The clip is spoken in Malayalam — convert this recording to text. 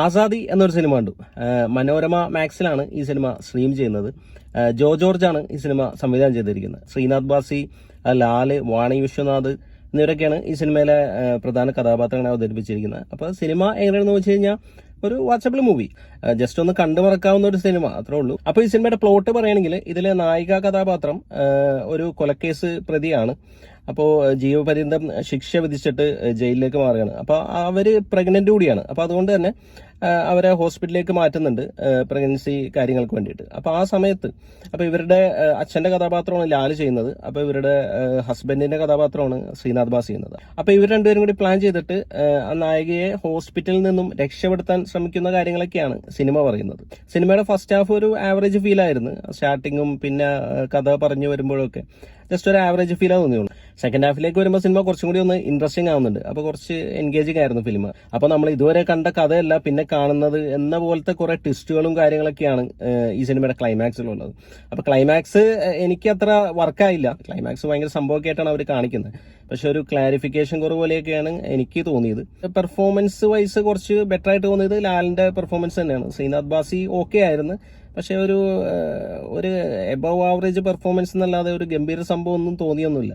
ആസാദി എന്നൊരു സിനിമ കണ്ടു. മനോരമ മാക്സിലാണ് ഈ സിനിമ സ്ട്രീം ചെയ്യുന്നത്. ജോ ജോർജാണ് ഈ സിനിമ സംവിധാനം ചെയ്തിരിക്കുന്നത്. ശ്രീനാഥ് ബാസി, ലാല്, വാണി വിശ്വനാഥ് എന്നിവരൊക്കെയാണ് ഈ സിനിമയിലെ പ്രധാന കഥാപാത്രങ്ങളെ അവതരിപ്പിച്ചിരിക്കുന്നത്. അപ്പോൾ സിനിമ എങ്ങനെയാണെന്ന് വെച്ച് കഴിഞ്ഞാൽ ഒരു വാച്ചബിൾ മൂവി, ജസ്റ്റ് ഒന്ന് കണ്ടു മറക്കാവുന്ന ഒരു സിനിമ, അത്രേ ഉള്ളൂ. അപ്പോൾ ഈ സിനിമയുടെ പ്ലോട്ട് പറയുകയാണെങ്കിൽ ഇതിലെ നായിക കഥാപാത്രം ഒരു കൊലക്കേസ് പ്രതിയാണ്. അപ്പോൾ ജീവപര്യന്തം ശിക്ഷ വിധിച്ചിട്ട് ജയിലിലേക്ക് മാറുകയാണ്. അപ്പോൾ അവര് പ്രഗ്നന്റ് കൂടിയാണ്. അപ്പോൾ അതുകൊണ്ട് തന്നെ അവരെ ഹോസ്പിറ്റലിലേക്ക് മാറ്റുന്നുണ്ട് പ്രഗ്നൻസി കാര്യങ്ങൾക്ക് വേണ്ടിയിട്ട്. അപ്പോൾ ആ സമയത്ത് അപ്പോൾ ഇവരുടെ അച്ഛന്റെ കഥാപാത്രമാണ് ലാല് ചെയ്യുന്നത്. അപ്പോൾ ഇവരുടെ ഹസ്ബൻഡിന്റെ കഥാപാത്രമാണ് ശ്രീനാഥ് ബാസ് ചെയ്യുന്നത്. അപ്പോൾ ഇവർ രണ്ടുപേരും കൂടി പ്ലാൻ ചെയ്തിട്ട് ആ നായികയെ ഹോസ്പിറ്റലിൽ നിന്നും രക്ഷപ്പെടുത്താൻ ശ്രമിക്കുന്ന കാര്യങ്ങളൊക്കെയാണ് സിനിമ പറയുന്നത്. സിനിമയുടെ ഫസ്റ്റ് ഹാഫ് ഒരു ആവറേജ് ഫീൽ ആയിരുന്നു. സ്റ്റാർട്ടിങ്ങും പിന്നെ കഥ പറഞ്ഞു വരുമ്പോഴൊക്കെ ജസ്റ്റ് ഒരു ആവറേജ് ഫീലാ തോന്നിയുള്ളൂ. സെക്കൻഡ് ഹാഫിലേക്ക് വരുമ്പോൾ സിനിമ കുറച്ചും കൂടി ഒന്ന് ഇൻട്രസ്റ്റിംഗ് ആവുന്നുണ്ട്. അപ്പോൾ കുറച്ച് എൻഗേജിംഗ് ആയിരുന്നു ഫിലിം. അപ്പോൾ നമ്മൾ ഇതുവരെ കണ്ട കഥയല്ല പിന്നെ കാണുന്നത് എന്ന പോലത്തെ കുറെ ട്വിസ്റ്റുകളും കാര്യങ്ങളൊക്കെയാണ് ഈ സിനിമയുടെ ക്ലൈമാക്സിലുള്ളത്. അപ്പോൾ ക്ലൈമാക്സ് എനിക്ക് അത്ര വർക്കായില്ല. ക്ലൈമാക്സ് ഭയങ്കര സംഭവമൊക്കെ ആയിട്ടാണ് അവർ കാണിക്കുന്നത്. പക്ഷെ ഒരു ക്ലാരിഫിക്കേഷൻ കുറവ് പോലെയൊക്കെയാണ് എനിക്ക് തോന്നിയത്. പെർഫോമൻസ് വൈസ് കുറച്ച് ബെറ്റർ ആയിട്ട് തോന്നിയത് ലാലിന്റെ പെർഫോമൻസ് തന്നെയാണ്. ശ്രീനാഥ് ബാസി ഓക്കെ ആയിരുന്നു, പക്ഷെ ഒരു എബവ് ആവറേജ് പെർഫോമൻസ് എന്നല്ലാതെ ഒരു ഗംഭീര സംഭവം ഒന്നും തോന്നിയൊന്നുമില്ല.